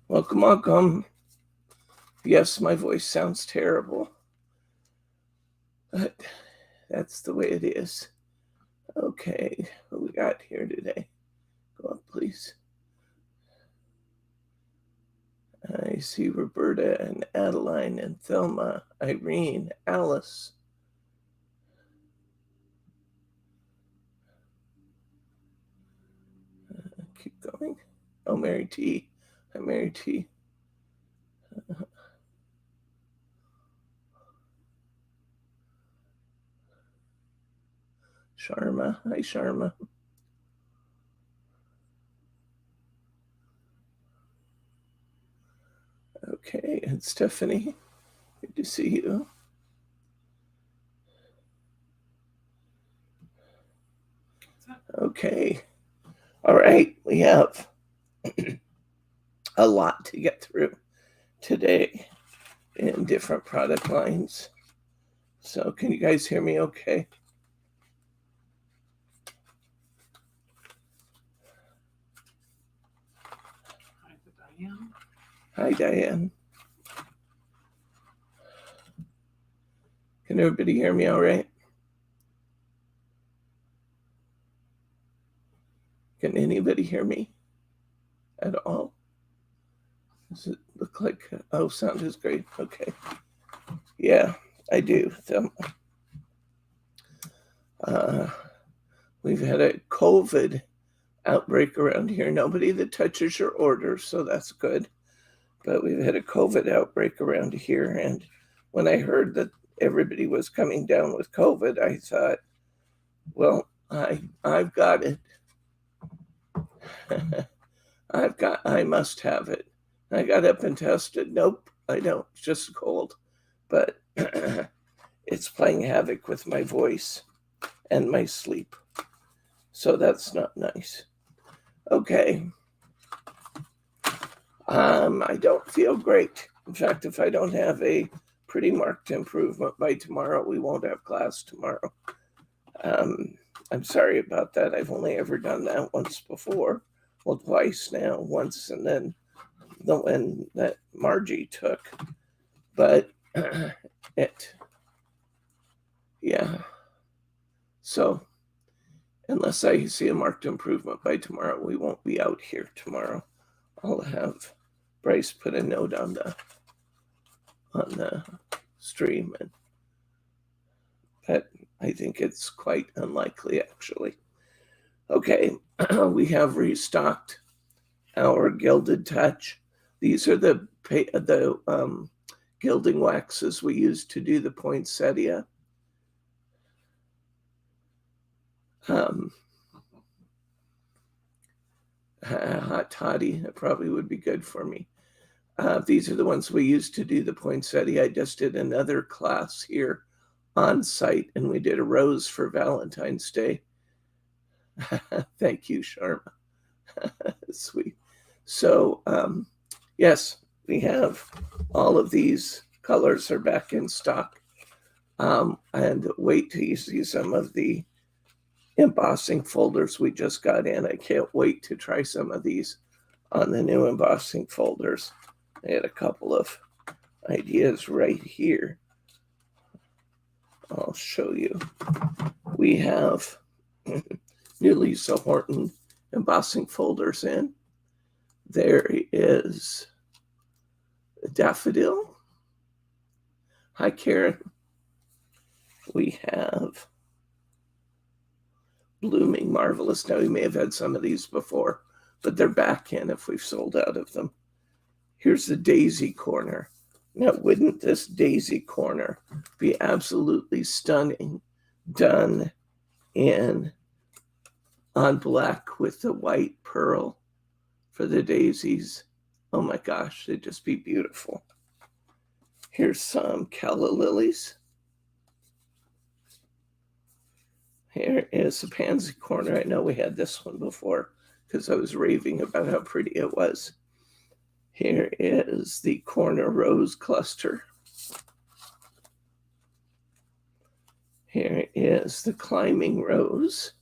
Welcome, welcome. Yes, my voice sounds terrible, but that's the way it is. Okay, what we got here today? Go up, please. I see Roberta and Adeline and Thelma, Irene, Alice. Keep going. Oh, Mary T. Hi, Mary T. Sharma. Hi, Sharma. Okay, and Stephanie. Good to see you. Okay. All right, we have a lot to get through today in different product lines. So can you guys hear me okay? Hi, Diane. Can everybody hear me all right? Can anybody hear me at all? Does it look like, oh, sound is great. Okay. Yeah, I do. We've had a COVID outbreak around here. Nobody that touches your orders, so that's good. But we've had a COVID outbreak around here. And when I heard that everybody was coming down with COVID, I thought, well, I've got it. I must have it. I got up and tested. Nope, I don't. It's just cold. But it's playing havoc with my voice and my sleep. So that's not nice. Okay. I don't feel great. In fact, if I don't have a pretty marked improvement by tomorrow, we won't have class tomorrow. I'm sorry about that. I've only ever done that once before. Well, twice now. Once and then the one that Margie took. But yeah. So unless I see a marked improvement by tomorrow, we won't be out here tomorrow. I'll have Bryce put a note on the stream, and but I think it's quite unlikely actually. Okay, we have restocked our Gilded Touch. These are the gilding waxes we use to do the poinsettia. Hot toddy, that probably would be good for me. These are the ones we use to do the poinsettia. I just did another class here on site, and we did a rose for Valentine's Day. Thank you, Sharma. Sweet. So, yes, we have all of these colors are back in stock. And wait till you see some of the embossing folders we just got in. I can't wait to try some of these on the new embossing folders. I had a couple of ideas right here. I'll show you. We have new Lisa Horton embossing folders in. There is a daffodil. Hi, Karen. We have Blooming Marvelous. Now, we may have had some of these before, but they're back in if we've sold out of them. Here's the Daisy Corner. Now, wouldn't this Daisy Corner be absolutely stunning, done in on black with the white pearl for the daisies? Oh my gosh, they'd just be beautiful. Here's some calla lilies. Here is the Pansy Corner. I know we had this one before because I was raving about how pretty it was. Here is the Corner Rose Cluster. Here is the Climbing Rose.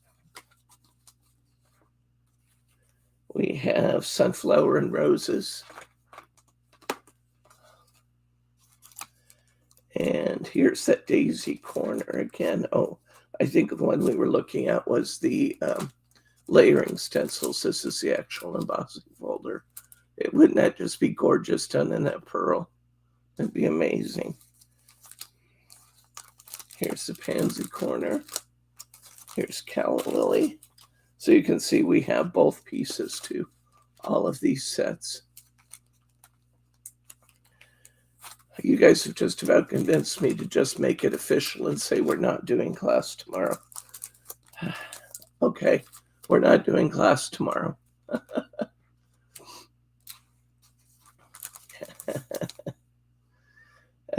We have Sunflower and Roses. And here's that daisy corner again. Oh, I think the one we were looking at was the layering stencils. This is the actual embossing folder. Wouldn't that just be gorgeous done in that pearl? That'd be amazing. Here's the pansy corner. Here's calla lily. So you can see we have both pieces to all of these sets. You guys have just about convinced me to just make it official and say we're not doing class tomorrow. Okay, we're not doing class tomorrow.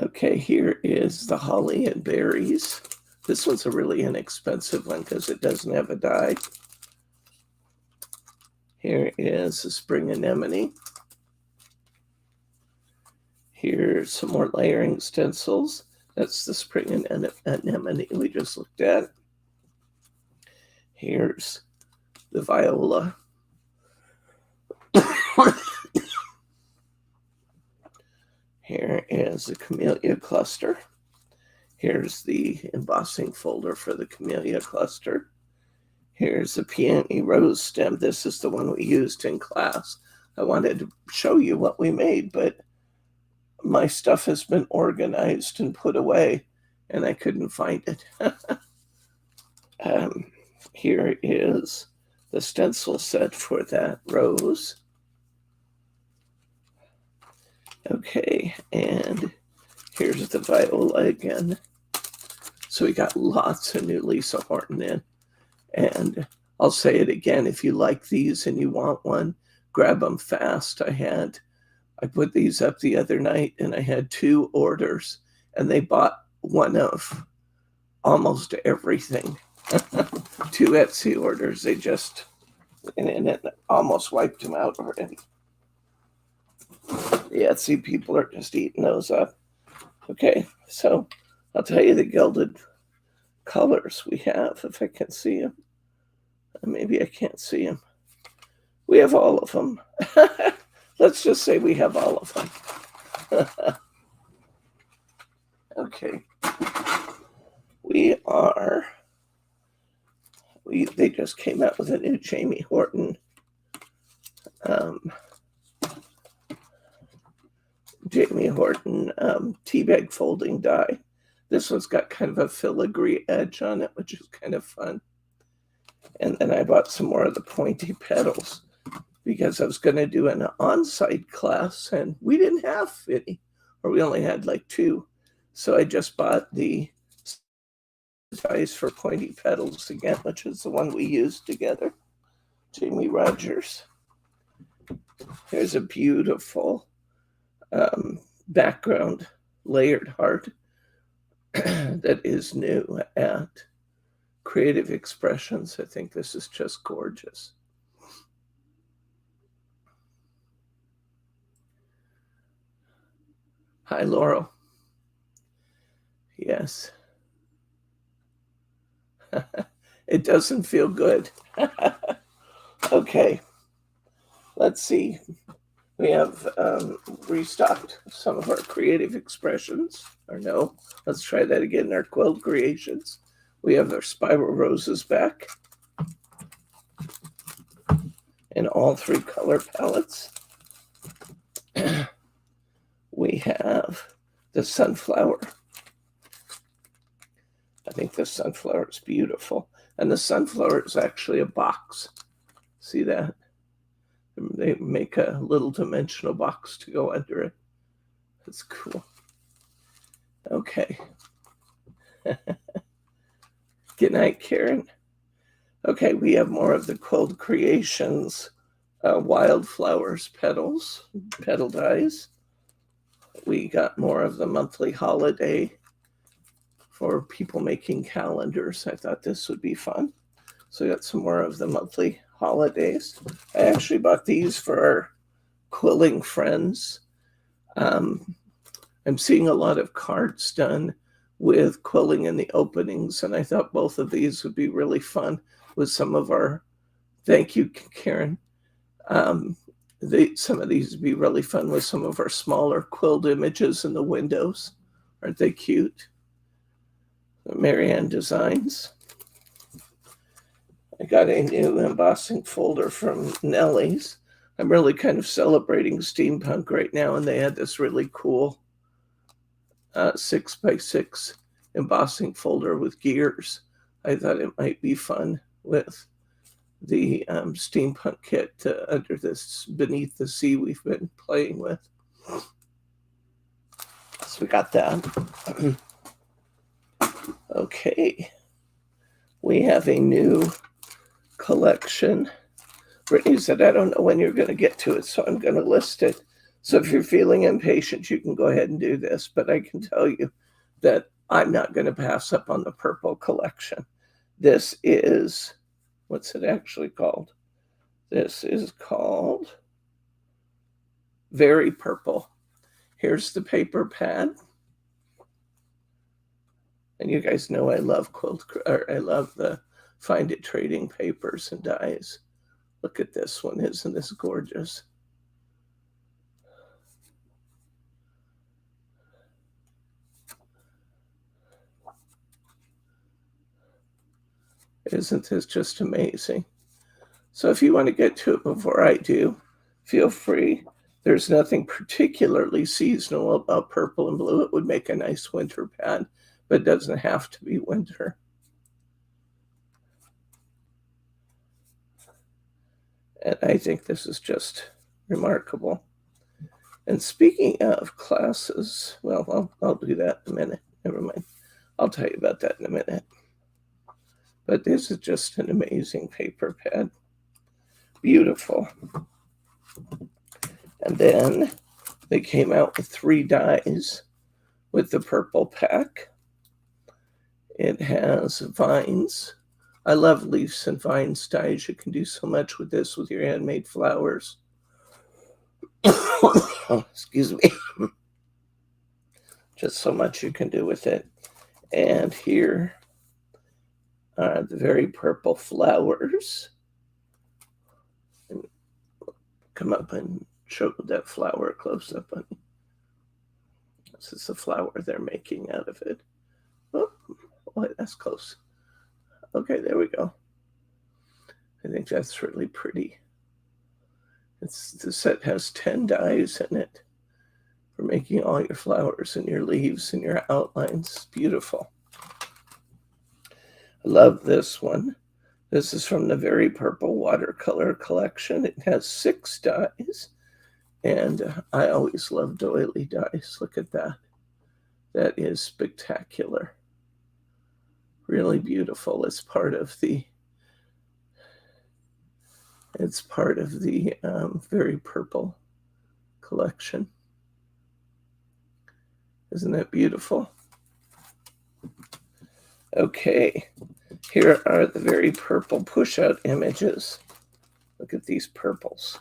Okay, here is the holly and berries. This one's a really inexpensive one because it doesn't have a die. Here is the spring anemone. Here's some more layering stencils. That's the spring anemone we just looked at. Here's the viola. Here is the camellia cluster. Here's the embossing folder for the camellia cluster. Here's the peony rose stem. This is the one we used in class. I wanted to show you what we made, but my stuff has been organized and put away, and I couldn't find it. Here is the stencil set for that rose. Okay, and here's the viola again. So we got lots of new Lisa Horton in. And I'll say it again, if you like these and you want one, grab them fast. I put these up the other night and I had 2 orders and they bought one of almost everything. 2 Etsy orders. They just, and it almost wiped them out already. The Etsy people are just eating those up. Okay, so I'll tell you the gilded colors we have, if I can see them. Maybe I can't see them. We have all of them. Let's just say we have all of them. Okay. They just came out with a new Jamie Horton teabag folding die. This one's got kind of a filigree edge on it, which is kind of fun. And then I bought some more of the pointy petals because I was going to do an on-site class and we didn't have any, or we only had like 2. So I just bought the dies for pointy petals again, which is the one we used together. Jamie Rogers. Here's a beautiful background layered heart that is new at Creative Expressions. I think this is just gorgeous. Hi, Laurel. Yes. It doesn't feel good. Okay. Let's see. We have restocked some of our Creative Expressions. Or no, let's try that again. Our Quilt Creations. We have our Spiral Roses back in all 3 color palettes. We have the Sunflower. I think the Sunflower is beautiful. And the Sunflower is actually a box. See that? They make a little dimensional box to go under it. That's cool. Okay. Good night, Karen. Okay, we have more of the Quilt Creations Wildflowers petal dies. We got more of the monthly holiday for people making calendars. I thought this would be fun. So we got some more of the monthly holidays. I actually bought these for our quilling friends. I'm seeing a lot of cards done with quilling in the openings, and I thought both of these would be really fun with some of our, thank you, Karen. Some of these would be really fun with some of our smaller quilled images in the windows. Aren't they cute? Marianne Designs. I got a new embossing folder from Nellie's. I'm really kind of celebrating steampunk right now, and they had this really cool 6x6 embossing folder with gears. I thought it might be fun with the steampunk kit under this Beneath the Sea we've been playing with. So we got that. Okay. We have a new collection. Brittany said, I don't know when you're going to get to it, so I'm going to list it. So if you're feeling impatient, you can go ahead and do this. But I can tell you that I'm not going to pass up on the purple collection. This is, what's it actually called? This is called Very Purple. Here's the paper pad. And you guys know I love I love the Find It trading papers and dies. Look at this one. Isn't this gorgeous? Isn't this just amazing? So if you want to get to it before I do, feel free. There's nothing particularly seasonal about purple and blue. It would make a nice winter pad, but it doesn't have to be winter. And I think this is just remarkable. And speaking of classes, well, I'll do that in a minute. Never mind. I'll tell you about that in a minute. But this is just an amazing paper pad. Beautiful. And then they came out with 3 dies with the purple pack. It has vines. I love leaves and vines dies. You can do so much with this with your handmade flowers. Oh, excuse me. Just so much you can do with it. And here are the very purple flowers. And come up and show that flower close up. This is the flower they're making out of it. Oh, that's close. Okay, there we go. I think that's really pretty. The set has 10 dies in it for making all your flowers and your leaves and your outlines. Beautiful. I love this one. This is from the Very Purple Watercolor Collection. It has 6 dies, and I always love doily dies. Look at that. That is spectacular. Really beautiful. It's part of the Very Purple collection. Isn't that beautiful? Okay, here are the Very Purple push-out images. Look at these purples.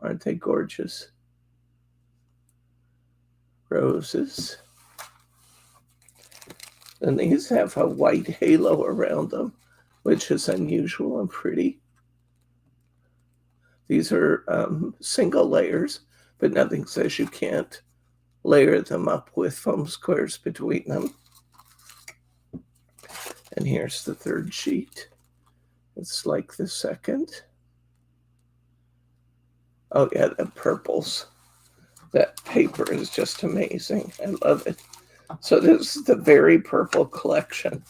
Aren't they gorgeous? Roses. And these have a white halo around them, which is unusual and pretty. These are single layers, but nothing says you can't layer them up with foam squares between them. And here's the 3rd sheet. It's like the 2nd. Oh yeah, the purples. That paper is just amazing. I love it. So this is the Very Purple collection.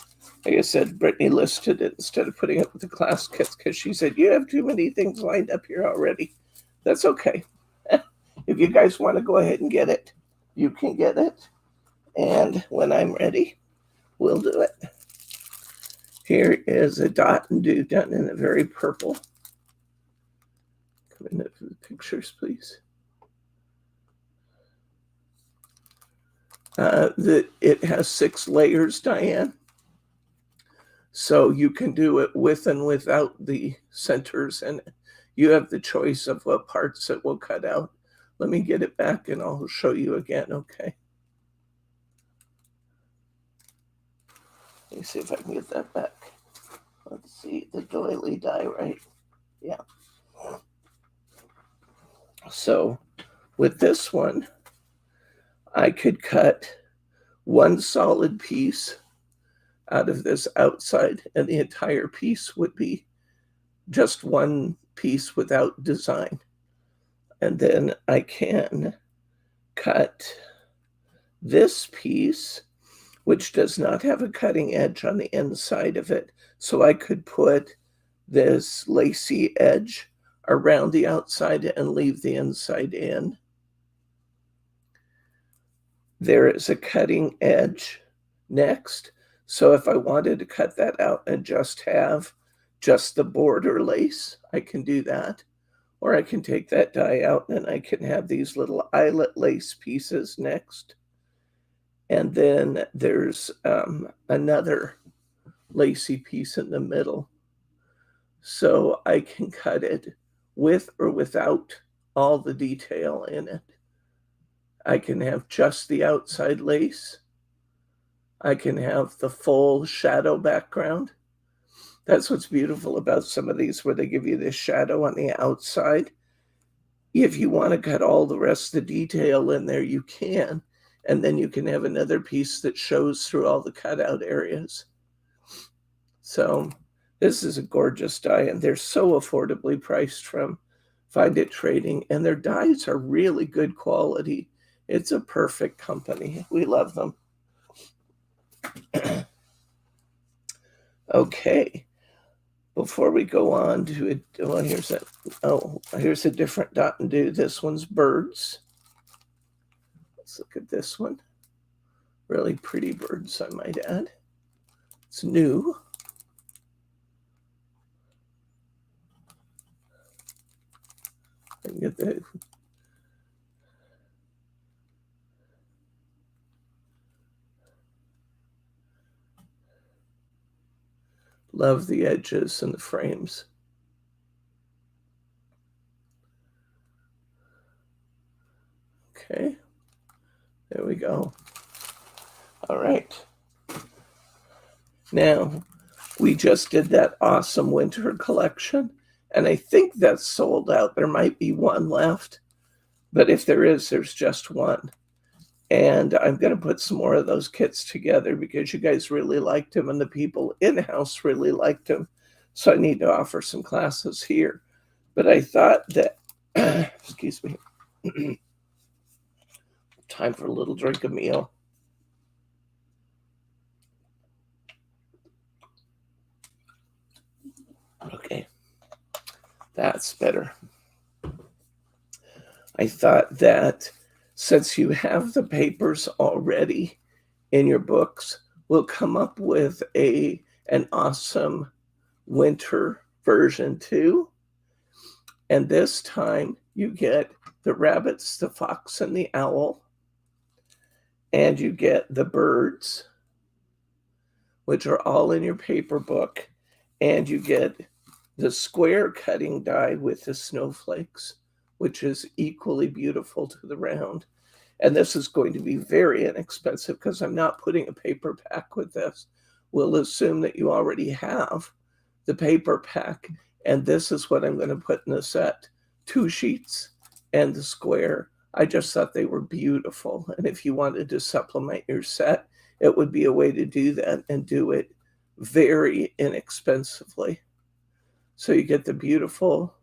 Like I said, Brittany listed it instead of putting it with the class kits because she said, you have too many things lined up here already. That's okay. If you guys want to go ahead and get it, you can get it. And when I'm ready, we'll do it. Here is a dot and do done in a Very Purple. Come in for the pictures, please. It has 6 layers, Diane. So you can do it with and without the centers, and you have the choice of what parts it will cut out. Let me get it back and I'll show you again, okay? Let me see if I can get that back. Let's see, the doily die, right? Yeah. So with this one, I could cut one solid piece out of this outside, and the entire piece would be just one piece without design. And then I can cut this piece, which does not have a cutting edge on the inside of it. So I could put this lacy edge around the outside and leave the inside in. There is a cutting edge next. So if I wanted to cut that out and just have just the border lace, I can do that. Or I can take that die out and I can have these little eyelet lace pieces next. And then there's another lacy piece in the middle. So I can cut it with or without all the detail in it. I can have just the outside lace. I can have the full shadow background. That's what's beautiful about some of these, where they give you this shadow on the outside. If you want to cut all the rest of the detail in there, you can. And then you can have another piece that shows through all the cutout areas. So this is a gorgeous die, and they're so affordably priced from Find It Trading, and their dies are really good quality. It's a perfect company. We love them. Okay. Before we go on to it, well, here's a different dot and do. This one's birds. Let's look at this one. Really pretty birds, I might add. It's new. I can get the love the edges and the frames. Okay, there we go. All right. Now, we just did that awesome winter collection, and I think that's sold out. There might be one left, but if there is, there's just one. And I'm going to put some more of those kits together because you guys really liked them and the people in-house really liked them. So I need to offer some classes here. But I thought that, excuse me, time for a little drink of meal. Okay, that's better. I thought that since you have the papers already in your books, we'll come up with an awesome winter version too. And this time you get the rabbits, the fox, and the owl. And you get the birds, which are all in your paper book. And you get the square cutting die with the snowflakes, which is equally beautiful to the round. And this is going to be very inexpensive because I'm not putting a paper pack with this. We'll assume that you already have the paper pack. And this is what I'm going to put in the set. 2 sheets and the square. I just thought they were beautiful. And if you wanted to supplement your set, it would be a way to do that and do it very inexpensively. So you get the beautiful,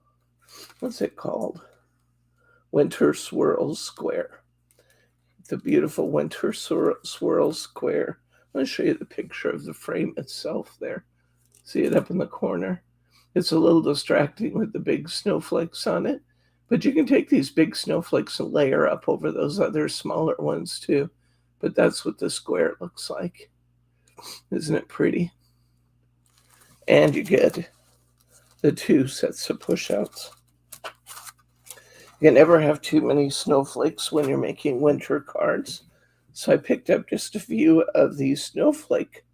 what's it called? Winter Swirls Square. The beautiful Winter Swirls Square. I'm going to show you the picture of the frame itself there. See it up in the corner? It's a little distracting with the big snowflakes on it, but you can take these big snowflakes and layer up over those other smaller ones too. But that's what the square looks like. Isn't it pretty? And you get the 2 sets of push-outs. You can never have too many snowflakes when you're making winter cards. So I picked up just a few of these snowflake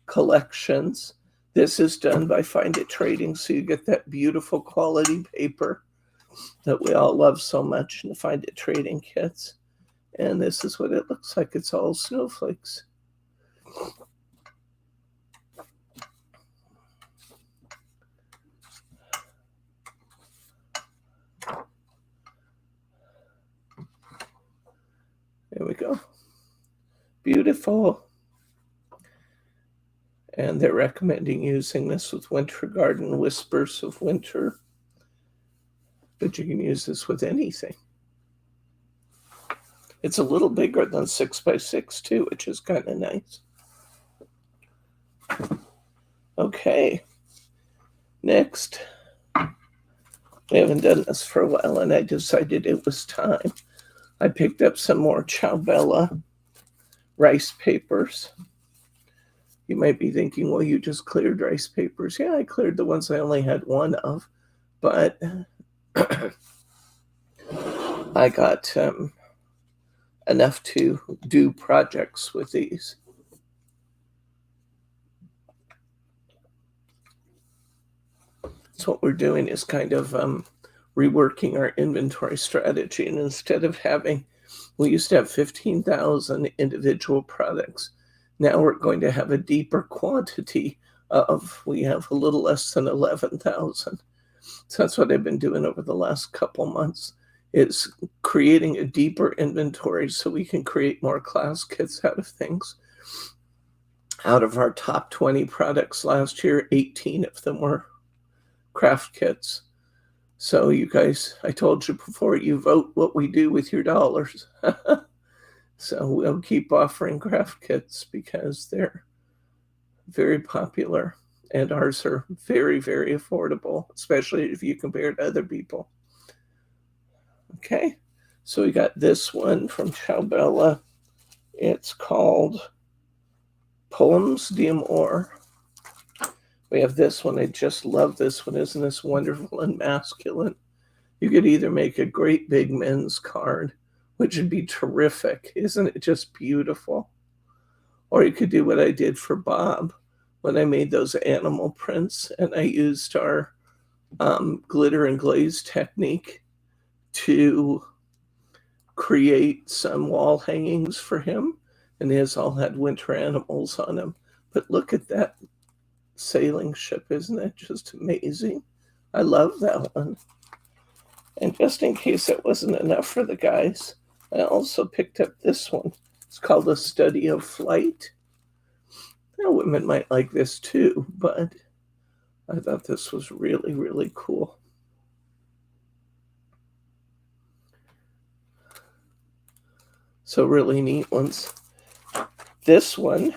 collections. This is done by Find It Trading, so you get that beautiful quality paper that we all love so much in the Find It Trading kits. And this is what it looks like. It's all snowflakes. There we go. Beautiful. And they're recommending using this with Winter Garden Whispers of Winter. But you can use this with anything. It's a little bigger than 6x6 too, which is kind of nice. Okay. Next. We haven't done this for a while, and I decided it was time. I picked up some more Ciao Bella rice papers. You might be thinking, well, you just cleared rice papers. Yeah, I cleared the ones I only had one of, but I got enough to do projects with these. So what we're doing is kind of reworking our inventory strategy. And instead of we used to have 15,000 individual products. Now we're going to have a deeper quantity we have a little less than 11,000. So that's what I've been doing over the last couple months, is creating a deeper inventory so we can create more class kits out of things. Out of our top 20 products last year, 18 of them were craft kits. So you guys, I told you before, you vote what we do with your dollars. So we'll keep offering craft kits because they're very popular, and ours are very, very affordable, especially if you compare it to other people. Okay, so we got this one from Ciao Bella. It's called Poems d'Amour. We have this one. I just love this one. Isn't this wonderful and masculine? You could either make a great big men's card, which would be terrific. Isn't it just beautiful? Or you could do what I did for Bob when I made those animal prints, and I used our glitter and glaze technique to create some wall hangings for him, and his all had winter animals on them. But look at that sailing ship. Isn't it just amazing? I love that one. And just in case it wasn't enough for the guys, I also picked up this one. It's called A Study of Flight. Now, women might like this too, but I thought this was really, really cool. So really neat ones. This one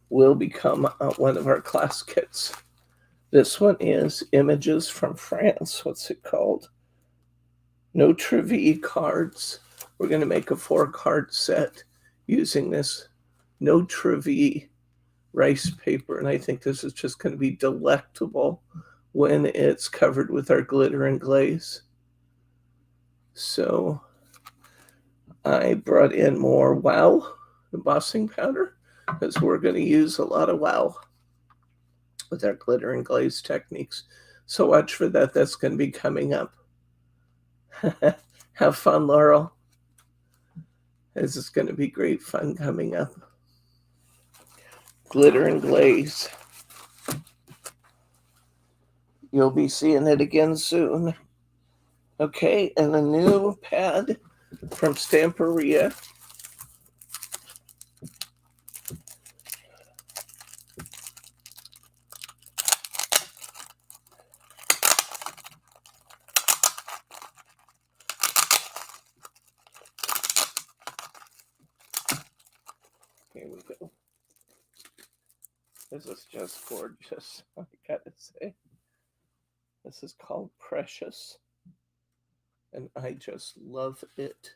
will become one of our class kits. This one is Images from France. What's it called? Notre Vie cards. We're going to make a 4-card set using this Notre Vie rice paper, and I think this is just going to be delectable when it's covered with our glitter and glaze. So I brought in more WOW embossing powder because we're going to use a lot of WOW with our glitter and glaze techniques. So watch for that. That's going to be coming up. Have fun, Laurel. This is going to be great fun coming up. Glitter and glaze. You'll be seeing it again soon. Okay, and a new pad from Stamperia. Here we go. This is just gorgeous, I gotta say. This is called Precious, and I just love it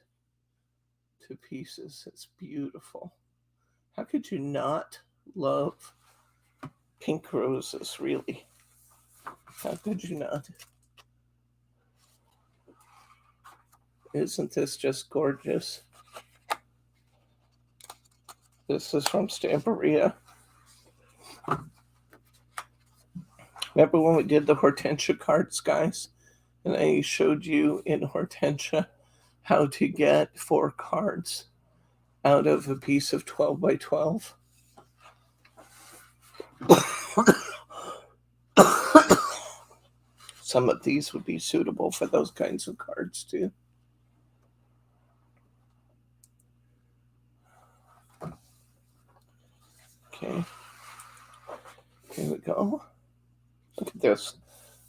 to pieces. It's beautiful. How could you not love pink roses, really? How could you not? Isn't this just gorgeous? This is from Stamperia. Remember when we did the Hortensia cards, guys? And I showed you in Hortensia how to get 4 cards out of a piece of 12 by 12. Some of these would be suitable for those kinds of cards too. Okay. Here we go. Look at this.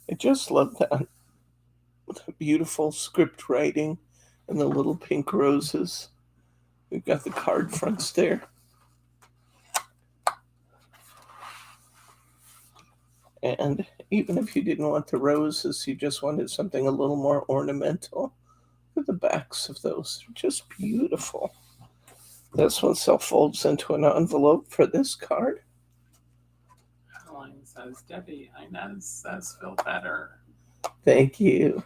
I just love that. The beautiful script writing and the little pink roses. We've got the card fronts there. And even if you didn't want the roses, you just wanted something a little more ornamental, look at the backs of those. They're just beautiful. This one self-folds into an envelope for this card. Caroline says, Debbie, Inez says, feel better. Thank you.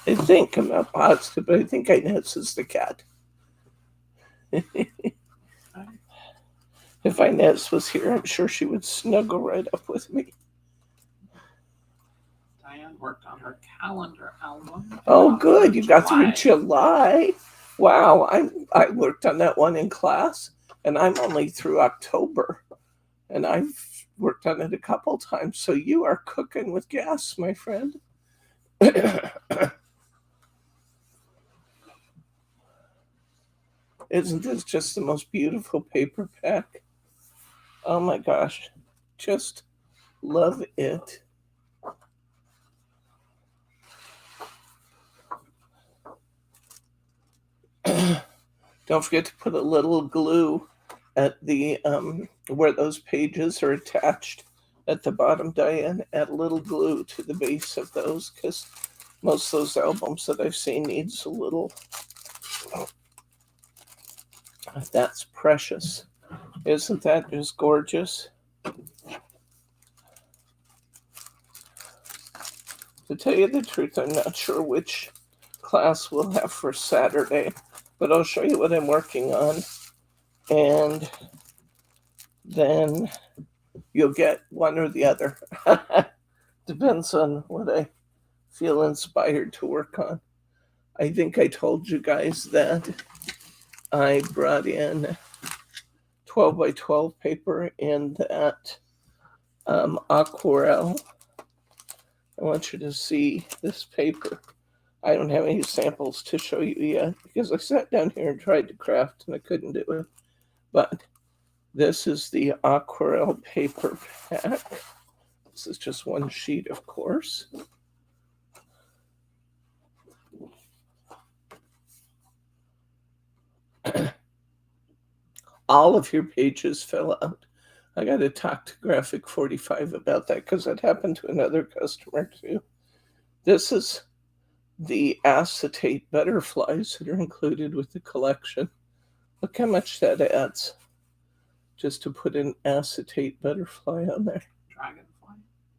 I think, I'm not positive, but I think Inez is the cat. If Inez was here, I'm sure she would snuggle right up with me. Diane worked on her calendar album. Oh, good. You got through July. Wow. I worked on that one in class, and I'm only through October. And I've worked on it a couple times. So you are cooking with gas, my friend. Isn't this just the most beautiful paper pack? Oh my gosh. Just love it. Don't forget to put a little glue at the where those pages are attached at the bottom, Diane. Add a little glue to the base of those, because most of those albums that I've seen needs a little. That's precious. Isn't that just gorgeous? To tell you the truth, I'm not sure which class we'll have for Saturday, but I'll show you what I'm working on, and then you'll get one or the other. Depends on what I feel inspired to work on. I think I told you guys that I brought in 12 by 12 paper in that aquarelle. I want you to see this paper. I don't have any samples to show you yet because I sat down here and tried to craft and I couldn't do it. But this is the aquarelle paper pack. This is just one sheet, of course. All of your pages fell out. I got to talk to Graphic 45 about that because that happened to another customer too. This is the acetate butterflies that are included with the collection. Look how much that adds just to put an acetate butterfly on there. Dragonfly.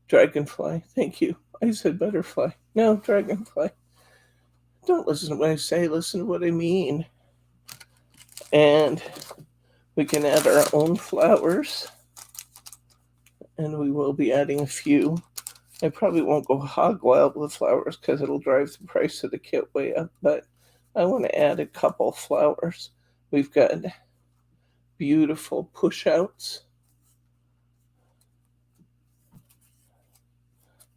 Dragonfly, thank you. I said butterfly. No, dragonfly. Don't listen to what I say, listen to what I mean. And we can add our own flowers. And we will be adding a few. I probably won't go hog wild with flowers because it'll drive the price of the kit way up, but I want to add a couple flowers. We've got beautiful push outs.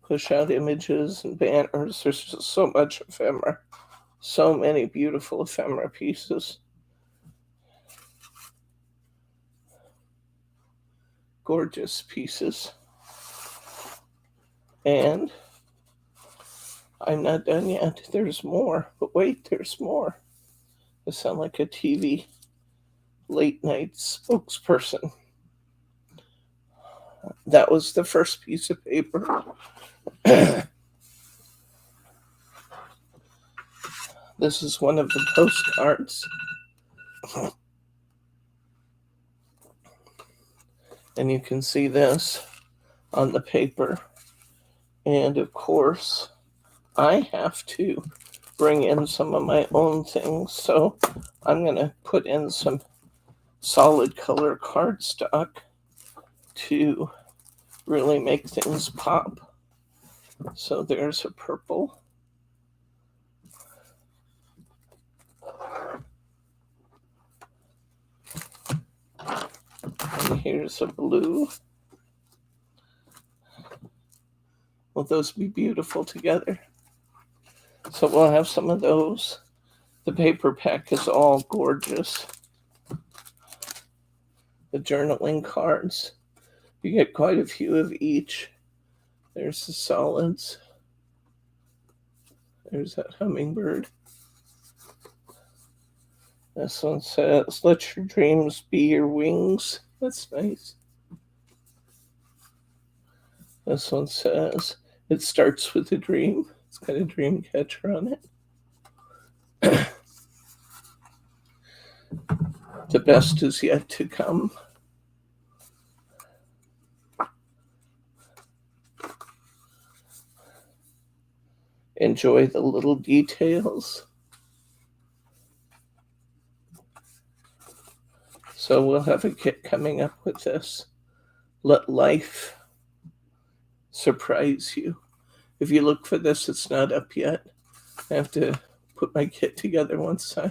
Push out images and banners. There's just so much ephemera. So many beautiful ephemera pieces. Gorgeous pieces. And I'm not done yet. There's more. But wait, there's more. I sound like a TV late night spokesperson. That was the first piece of paper. This is one of the postcards. And you can see this on the paper. And of course, I have to bring in some of my own things. So I'm going to put in some solid color cardstock to really make things pop. So there's a purple. And here's a blue. Will those be beautiful together? So we'll have some of those. The paper pack is all gorgeous. the journaling cards. You get quite a few of each. There's the solids. There's that hummingbird. This one says, let your dreams be your wings. That's nice. This one says, it starts with a dream. It's got a dream catcher on it. The best is yet to come. Enjoy the little details. So we'll have a kit coming up with this. Let life surprise you. If you look for this, it's not up yet. I have to put my kit together once I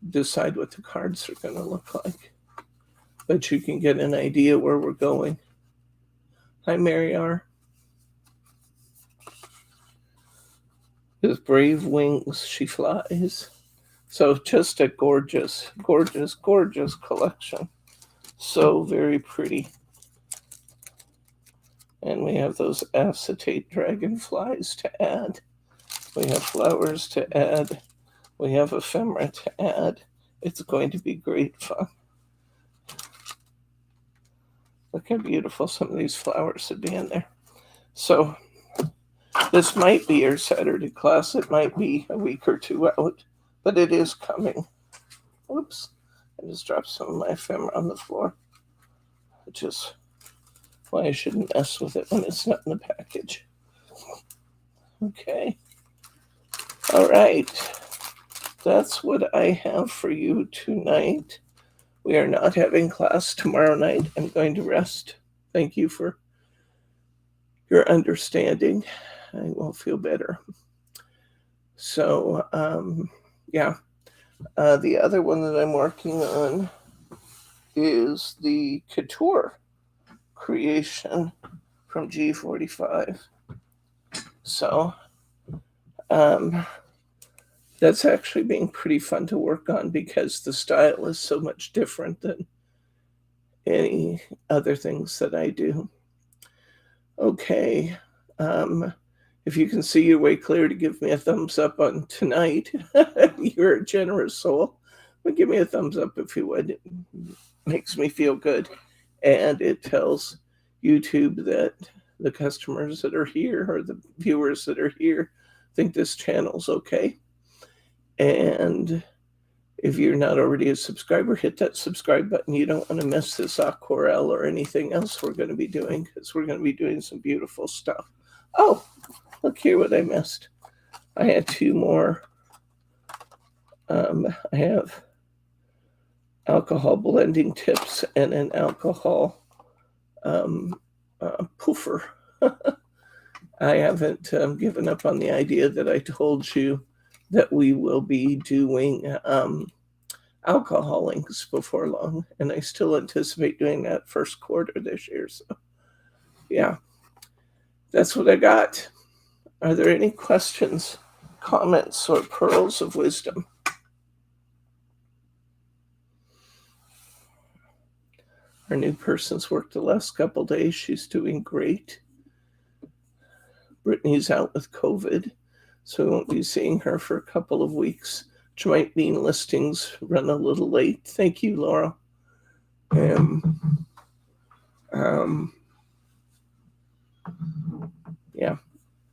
decide what the cards are going to look like. But you can get an idea where we're going. Hi, Mary R. With brave wings, she flies. So just a gorgeous, gorgeous, gorgeous collection. So very pretty. And we have those acetate dragonflies to add. We have flowers to add. We have ephemera to add. It's going to be great fun. Look how beautiful some of these flowers would be in there. So this might be your Saturday class. It might be a week or two out, but it is coming. Oops, I just dropped some of my ephemera on the floor. Which is why I shouldn't mess with it when it's not in the package. Okay. All right. That's what I have for you tonight. We are not having class tomorrow night. I'm going to rest. Thank you for your understanding. I will feel better. So, yeah. The other one that I'm working on is the Couture creation from G45. So, that's actually being pretty fun to work on because the style is so much different than any other things that I do. Okay. If you can see your way clear to give me a thumbs up on tonight, you're a generous soul. But give me a thumbs up if you would. It makes me feel good. And it tells YouTube that the customers that are here or the viewers that are here think this channel's okay. And if you're not already a subscriber, hit that subscribe button. You don't want to miss this aquarelle or anything else we're going to be doing because we're going to be doing some beautiful stuff. Oh, look here what I missed. I had two more. I have alcohol blending tips and an alcohol poofer. I haven't given up on the idea that I told you that we will be doing alcohol links before long, and I still anticipate doing that first quarter this year. So, yeah, that's what I got. Are there any questions, comments, or pearls of wisdom? Our new person's worked the last couple days. She's doing great. Brittany's out with COVID, so we won't be seeing her for a couple of weeks, which might mean listings run a little late. Thank you, Laura. Yeah,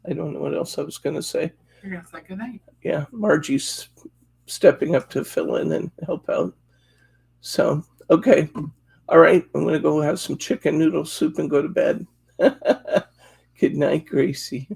I don't know what else I was going to say. You're going to say good night. Yeah, Margie's stepping up to fill in and help out. So, okay. All right, I'm going to go have some chicken noodle soup and go to bed. Good night, Gracie.